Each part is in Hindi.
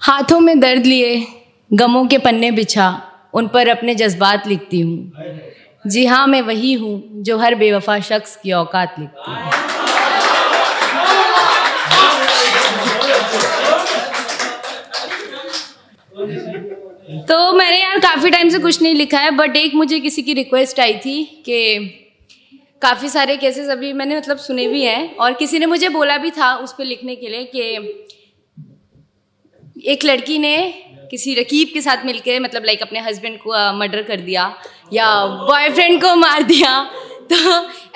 हाथों में दर्द लिए गमों के पन्ने बिछा उन पर अपने जज्बात लिखती हूँ। जी हाँ, मैं वही हूँ जो हर बेवफा शख्स की औकात लिखती हूँ। तो मैंने यार काफ़ी टाइम से कुछ नहीं लिखा है, बट एक मुझे किसी की रिक्वेस्ट आई थी कि काफ़ी सारे केसेस अभी मैंने मतलब सुने भी हैं, और किसी ने मुझे बोला भी था उस पर लिखने के लिए कि एक लड़की ने किसी रकीब के साथ मिलकर मतलब लाइक अपने हस्बैंड को मर्डर कर दिया या बॉयफ्रेंड को मार दिया। तो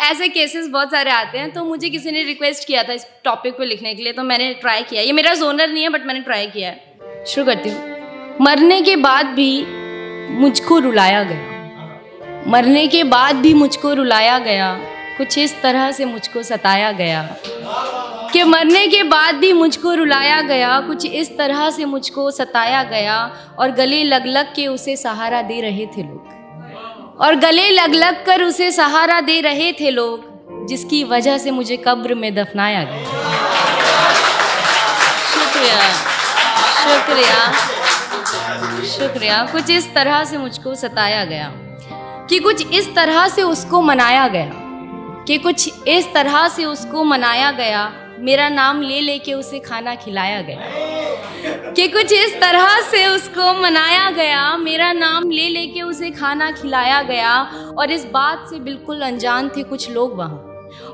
ऐसे केसेस बहुत सारे आते हैं। तो मुझे किसी ने रिक्वेस्ट किया था इस टॉपिक पे लिखने के लिए, तो मैंने ट्राई किया। ये मेरा जोनर नहीं है, बट मैंने ट्राई किया है। शुरू करती हूँ। मरने के बाद भी मुझको रुलाया गया, मरने के बाद भी मुझको रुलाया गया, कुछ इस तरह से मुझको सताया गया कि मरने के बाद भी मुझको रुलाया गया, कुछ इस तरह से मुझको सताया गया। और गले लग लग के उसे सहारा दे रहे थे लोग, और गले लग लग कर उसे सहारा दे रहे थे लोग, जिसकी वजह से मुझे कब्र में दफनाया गया। शुक्रिया शुक्रिया शुक्रिया। कुछ इस तरह से मुझको सताया गया कि कुछ इस तरह से उसको मनाया गया, कि कुछ इस तरह से उसको मनाया गया, मेरा नाम ले लेके उसे खाना खिलाया गया। कि कुछ इस तरह से उसको मनाया गया, मेरा नाम ले लेके उसे खाना खिलाया गया। और इस बात से बिल्कुल अनजान थे कुछ लोग वहाँ,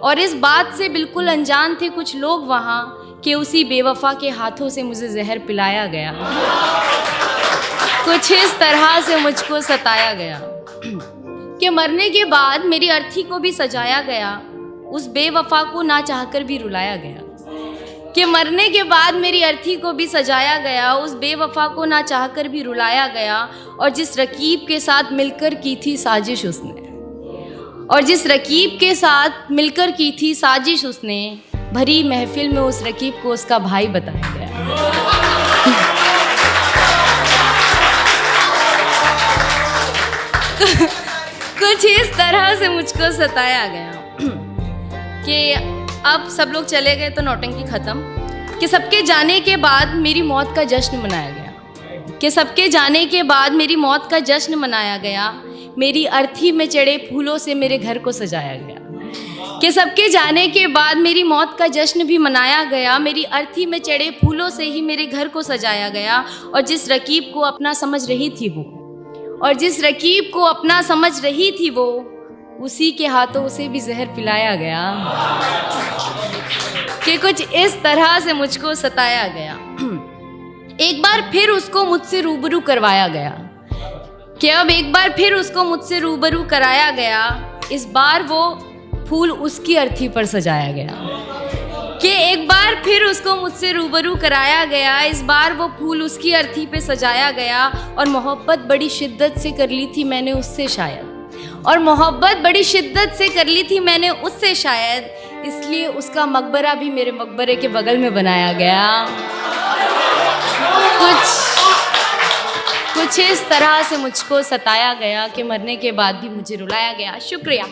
और इस बात से बिल्कुल अनजान थे कुछ लोग वहाँ कि उसी बेवफा के हाथों से मुझे जहर पिलाया गया। कुछ इस तरह से मुझको सताया गया कि मरने के बाद मेरी अर्थी को भी सजाया गया, उस बेवफा को ना चाहकर भी रुलाया गया। कि मरने के बाद मेरी अर्थी को भी सजाया गया, उस बेवफा को ना चाहकर भी रुलाया गया। और जिस रकीब के साथ मिलकर की थी साजिश उसने, और जिस रकीब के साथ मिलकर की थी साजिश उसने, भरी महफिल में उस रकीब को उसका भाई बताया गया। कुछ इस तरह से मुझको सताया गया कि अब सब लोग चले गए तो नौटंकी खत्म। कि सबके जाने के बाद मेरी मौत का जश्न मनाया गया, कि सबके जाने के बाद मेरी मौत का जश्न मनाया गया। मेरी अर्थी में चढ़े फूलों से मेरे घर को सजाया गया। कि सबके जाने के बाद मेरी मौत का जश्न भी मनाया गया, मेरी अर्थी में चढ़े फूलों से ही मेरे घर को सजाया गया। और जिस रकीब को अपना समझ रही थी वो, और जिस रकीब को अपना समझ रही थी वो, उसी के हाथों उसे भी जहर पिलाया गया। कि कुछ इस तरह से मुझको सताया गया। एक बार फिर उसको मुझसे रूबरू करवाया गया, कि अब एक बार फिर उसको मुझसे रूबरू कराया गया। इस बार वो फूल उसकी अर्थी पर सजाया गया। कि एक बार फिर उसको मुझसे रूबरू कराया गया, इस बार वो फूल उसकी अर्थी पे सजाया गया। और मोहब्बत बड़ी शिद्दत से कर ली थी मैंने उससे शायद, और मोहब्बत बड़ी शिद्दत से कर ली थी मैंने उससे शायद, इसलिए उसका मकबरा भी मेरे मकबरे के बगल में बनाया गया। कुछ इस तरह से मुझको सताया गया कि मरने के बाद भी मुझे रुलाया गया। शुक्रिया।